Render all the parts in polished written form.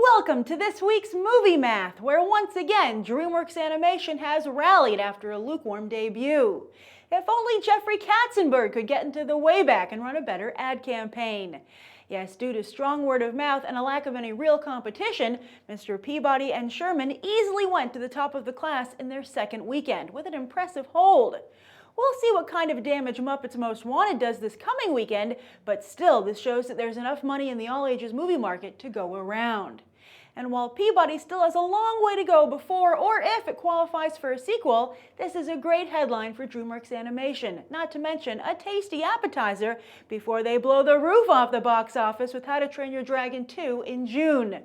Welcome to this week's Movie Math, where once again DreamWorks Animation has rallied after a lukewarm debut. If only Jeffrey Katzenberg could get into the Wayback and run a better ad campaign. Yes, due to strong word of mouth and a lack of any real competition, Mr. Peabody and Sherman easily went to the top of the class in their second weekend with an impressive hold. We'll see what kind of damage Muppets Most Wanted does this coming weekend, but still this shows that there's enough money in the all-ages movie market to go around. And while Peabody still has a long way to go before or if it qualifies for a sequel, this is a great headline for DreamWorks Animation, not to mention a tasty appetizer before they blow the roof off the box office with How to Train Your Dragon 2 in June.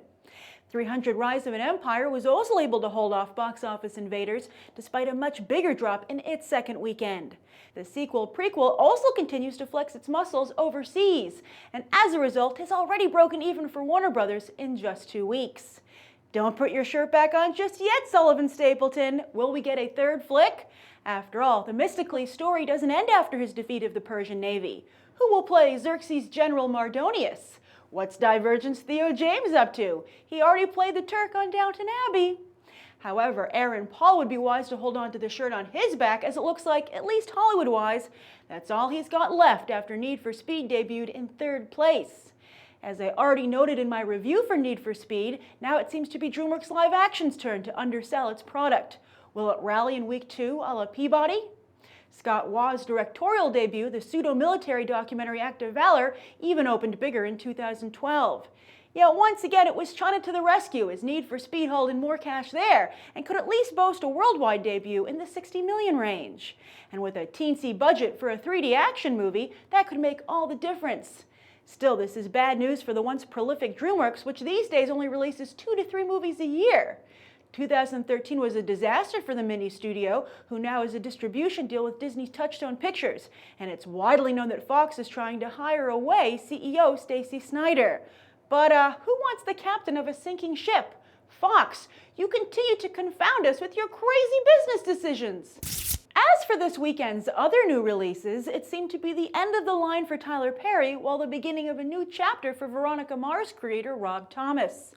300 Rise of an Empire was also able to hold off box office invaders despite a much bigger drop in its second weekend. The sequel-prequel also continues to flex its muscles overseas, and as a result has already broken even for Warner Brothers in just 2 weeks. Don't put your shirt back on just yet, Sullivan Stapleton. Will we get a third flick? After all, the Themistocles story doesn't end after his defeat of the Persian Navy. Who will play Xerxes' General Mardonius? What's Divergent's Theo James up to? He already played the Turk on Downton Abbey. However, Aaron Paul would be wise to hold on to the shirt on his back, as it looks like, at least Hollywood-wise, that's all he's got left after Need for Speed debuted in third place. As I already noted in my review for Need for Speed, now it seems to be DreamWorks Live Action's turn to undersell its product. Will it rally in week 2 a la Peabody? Scott Waugh's directorial debut, the pseudo-military documentary Act of Valor, even opened bigger in 2012. Yet once again it was China to the rescue as Need for Speed hauled in more cash there and could at least boast a worldwide debut in the 60 million range. And with a teensy budget for a 3D action movie, that could make all the difference. Still, this is bad news for the once prolific DreamWorks, which these days only releases 2 to 3 movies a year. 2013 was a disaster for the mini studio, who now has a distribution deal with Disney's Touchstone Pictures, and it's widely known that Fox is trying to hire away CEO Stacy Snyder. But who wants the captain of a sinking ship? Fox, you continue to confound us with your crazy business decisions. As for this weekend's other new releases, it seemed to be the end of the line for Tyler Perry, while the beginning of a new chapter for Veronica Mars creator Rob Thomas.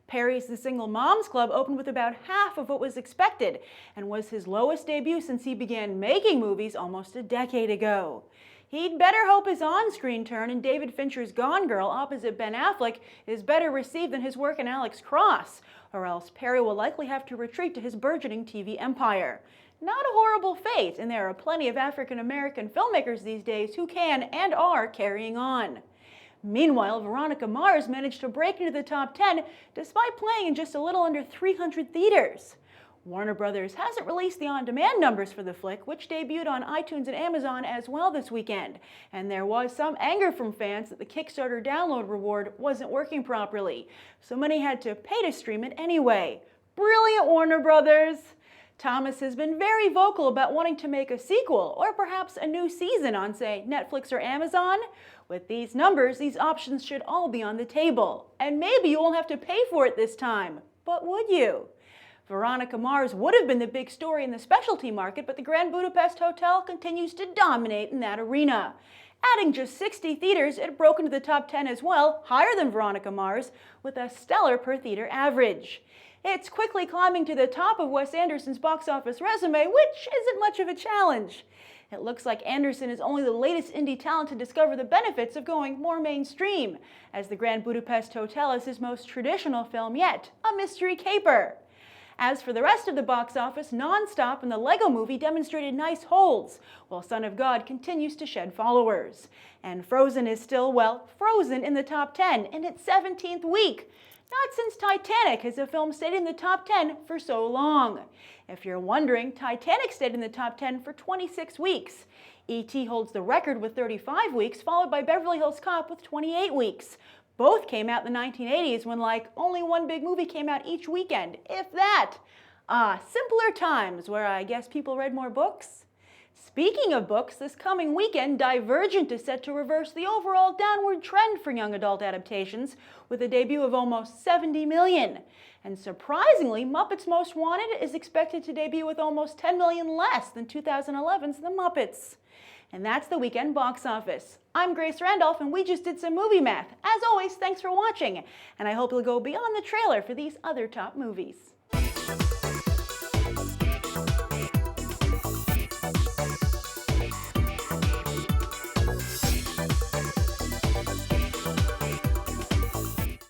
Perry's The Single Moms Club opened with about half of what was expected and was his lowest debut since he began making movies almost a decade ago. He'd better hope his on-screen turn in David Fincher's Gone Girl opposite Ben Affleck is better received than his work in Alex Cross, or else Perry will likely have to retreat to his burgeoning TV empire. Not a horrible fate, and there are plenty of African-American filmmakers these days who can and are carrying on. Meanwhile, Veronica Mars managed to break into the top 10 despite playing in just a little under 300 theaters. Warner Brothers hasn't released the on-demand numbers for the flick, which debuted on iTunes and Amazon as well this weekend, and there was some anger from fans that the Kickstarter download reward wasn't working properly, so many had to pay to stream it anyway. Brilliant, Warner Brothers! Thomas has been very vocal about wanting to make a sequel, or perhaps a new season on, say, Netflix or Amazon. With these numbers, these options should all be on the table. And maybe you won't have to pay for it this time. But would you? Veronica Mars would have been the big story in the specialty market, but the Grand Budapest Hotel continues to dominate in that arena. Adding just 60 theaters, it broke into the top 10 as well, higher than Veronica Mars, with a stellar per-theater average. It's quickly climbing to the top of Wes Anderson's box office resume, which isn't much of a challenge. It looks like Anderson is only the latest indie talent to discover the benefits of going more mainstream, as the Grand Budapest Hotel is his most traditional film yet, a mystery caper. As for the rest of the box office, Non-Stop and the Lego Movie demonstrated nice holds, while Son of God continues to shed followers. And Frozen is still, well, frozen in the top 10 in its 17th week. Not since Titanic has a film stayed in the top 10 for so long. If you're wondering, Titanic stayed in the top 10 for 26 weeks. E.T. holds the record with 35 weeks, followed by Beverly Hills Cop with 28 weeks. Both came out in the 1980s when, like, only one big movie came out each weekend, if that. Simpler times where I guess people read more books. Speaking of books, this coming weekend, Divergent is set to reverse the overall downward trend for young adult adaptations with a debut of almost 70 million. And surprisingly, Muppets Most Wanted is expected to debut with almost 10 million less than 2011's The Muppets. And that's the weekend box office. I'm Grace Randolph, and we just did some movie math. As always, thanks for watching, and I hope you'll go beyond the trailer for these other top movies.